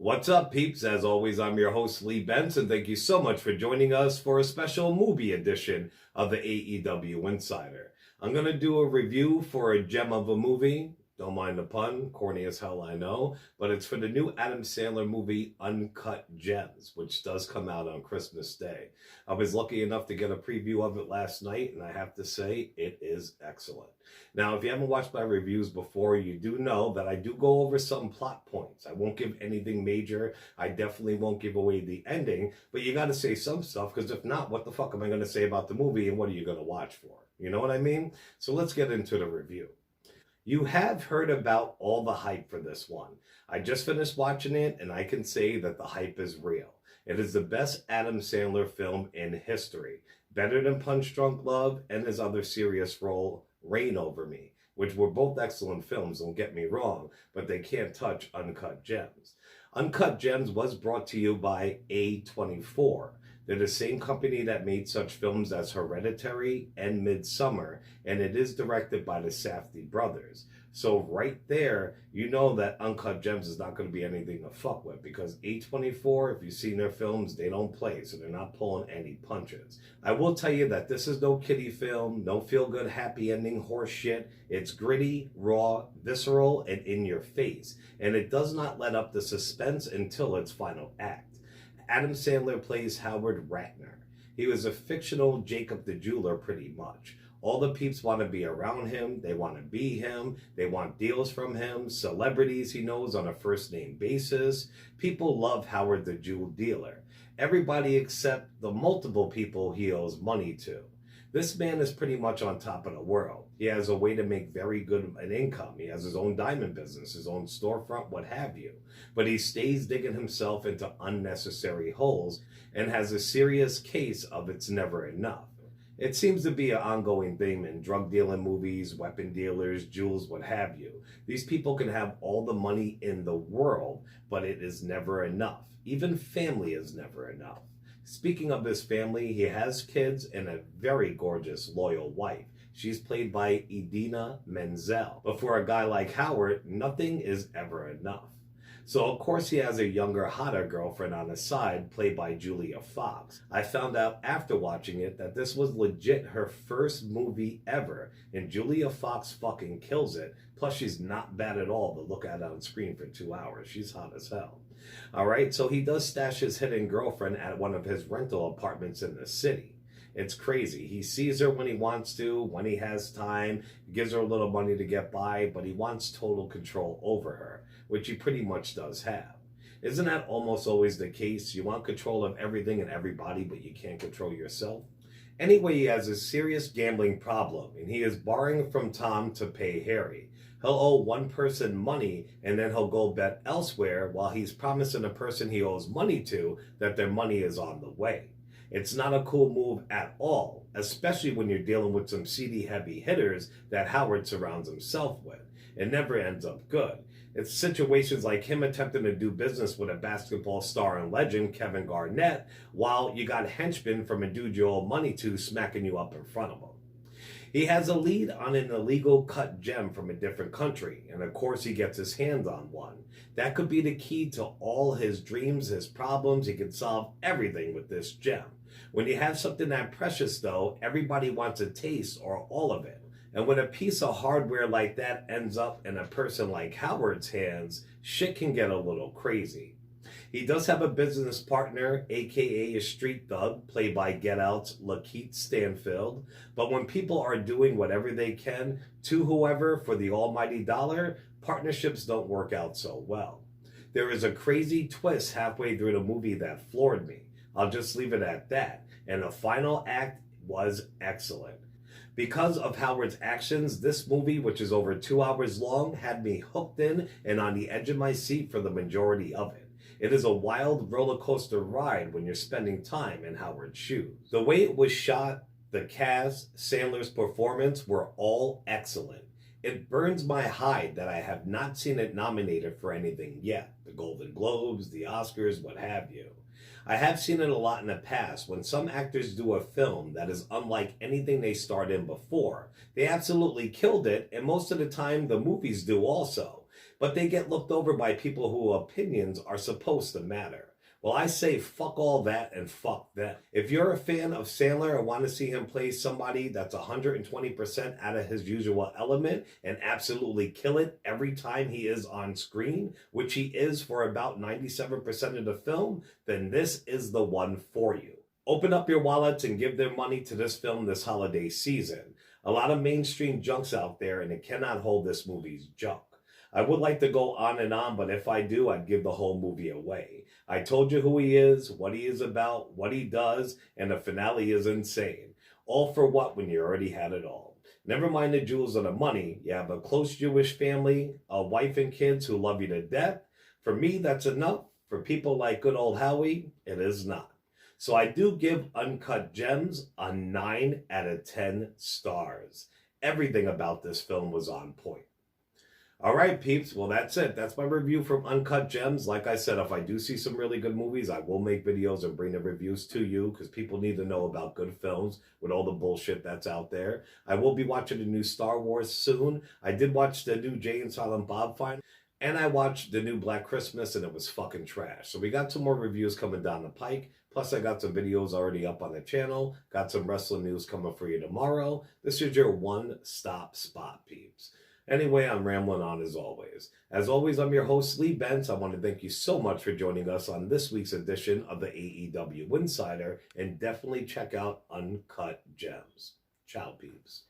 What's up, peeps? As always, I'm your host, Lee Benson. Thank you so much for joining us for a special movie edition of the AEW Insider. I'm going to do a review for a gem of a movie. Don't mind the pun, corny as hell, I know. But it's for the new Adam Sandler movie, Uncut Gems, which does come out on Christmas Day. I was lucky enough to get a preview of it last night, and I have to say, it is excellent. Now, if you haven't watched my reviews before, you do know that I do go over some plot points. I won't give anything major. I definitely won't give away the ending, but you got to say some stuff, because if not, what the fuck am I going to say about the movie, and what are you going to watch for? You know what I mean? So let's get into the review. You have heard about all the hype for this one. I just finished watching it, and I can say that the hype is real. It is the best Adam Sandler film in history, better than Punch Drunk Love and his other serious role, Reign Over Me, which were both excellent films, don't get me wrong, but they can't touch Uncut Gems. Uncut Gems was brought to you by A24. They're the same company that made such films as Hereditary and Midsommar, and it is directed by the Safdie brothers. So right there, you know that Uncut Gems is not going to be anything to fuck with, because A24, if you've seen their films, they don't play, so they're not pulling any punches. I will tell you that this is no kiddie film, no feel-good happy ending horse shit. It's gritty, raw, visceral, and in your face, and it does not let up the suspense until its final act. Adam Sandler plays Howard Ratner. He was a fictional Jacob the Jeweler, pretty much. All the peeps want to be around him, they want to be him, they want deals from him, celebrities he knows on a first-name basis. People love Howard the Jewel Dealer. Everybody except the multiple people he owes money to. This man is pretty much on top of the world. He has a way to make very good an income. He has his own diamond business, his own storefront, what have you. But he stays digging himself into unnecessary holes and has a serious case of it's never enough. It seems to be an ongoing theme in drug dealing movies, weapon dealers, jewels, what have you. These people can have all the money in the world, but it is never enough. Even family is never enough. Speaking of his family, he has kids and a very gorgeous, loyal wife. She's played by Indina Mendel. But for a guy like Howard, nothing is ever enough. So of course he has a younger, hotter girlfriend on the side, played by Julia Fox. I found out after watching it that this was legit her first movie ever, and Julia Fox fucking kills it. Plus she's not bad at all to look at on screen for 2 hours. She's hot as hell. Alright, so he does stash his hidden girlfriend at one of his rental apartments in the city. It's crazy. He sees her when he wants to, when he has time, gives her a little money to get by, but he wants total control over her, which he pretty much does have. Isn't that almost always the case? You want control of everything and everybody, but you can't control yourself? Anyway, he has a serious gambling problem, and he is borrowing from Tom to pay Harry. He'll owe one person money, and then he'll go bet elsewhere while he's promising the person he owes money to that their money is on the way. It's not a cool move at all, especially when you're dealing with some seedy heavy hitters that Howard surrounds himself with. It never ends up good. It's situations like him attempting to do business with a basketball star and legend, Kevin Garnett, while you got henchmen from a dude you owe money to smacking you up in front of him. He has a lead on an illegal cut gem from a different country, and of course he gets his hands on one. That could be the key to all his dreams, his problems. He can solve everything with this gem. When you have something that precious, though, everybody wants a taste or all of it. And when a piece of hardware like that ends up in a person like Howard's hands, shit can get a little crazy. He does have a business partner, aka a street thug, played by Get Out's Lakeith Stanfield. But when people are doing whatever they can to whoever for the almighty dollar, partnerships don't work out so well. There is a crazy twist halfway through the movie that floored me. I'll just leave it at that. And the final act was excellent. Because of Howard's actions, this movie, which is over 2 hours long, had me hooked in and on the edge of my seat for the majority of it. It is a wild roller coaster ride when you're spending time in Howard's shoes. The way it was shot, the cast, Sandler's performance were all excellent. It burns my hide that I have not seen it nominated for anything yet. The Golden Globes, the Oscars, what have you. I have seen it a lot in the past when some actors do a film that is unlike anything they starred in before. They absolutely killed it, and most of the time the movies do also. but they get looked over by people whose opinions are supposed to matter. Well, I say fuck all that and fuck them. If you're a fan of Sandler and want to see him play somebody that's 120% out of his usual element and absolutely kill it every time he is on screen, which he is for about 97% of the film, then this is the one for you. Open up your wallets and give their money to this film this holiday season. A lot of mainstream junks out there, and it cannot hold this movie's junk. I would like to go on, but if I do, I'd give the whole movie away. I told you who he is, what he is about, what he does, and the finale is insane. All for what when you already had it all? Never mind the jewels or the money. You have a close Jewish family, a wife and kids who love you to death. For me, that's enough. For people like good old Howie, it is not. So I do give Uncut Gems a 9 out of 10 stars. Everything about this film was on point. All right, peeps. Well, that's it. That's my review from Uncut Gems. Like I said, if I do see some really good movies, I will make videos and bring the reviews to you because people need to know about good films with all the bullshit that's out there. I will be watching the new Star Wars soon. I did watch the new Jay and Silent Bob final. And I watched the new Black Christmas, and it was fucking trash. So we got some more reviews coming down the pike. Plus, I got some videos already up on the channel. Got some wrestling news coming for you tomorrow. This is your one-stop spot, peeps. Anyway, I'm rambling on as always. As always, I'm your host, Lee Benz. I want to thank you so much for joining us on this week's edition of the AEW Insider. And definitely check out Uncut Gems. Ciao, peeps.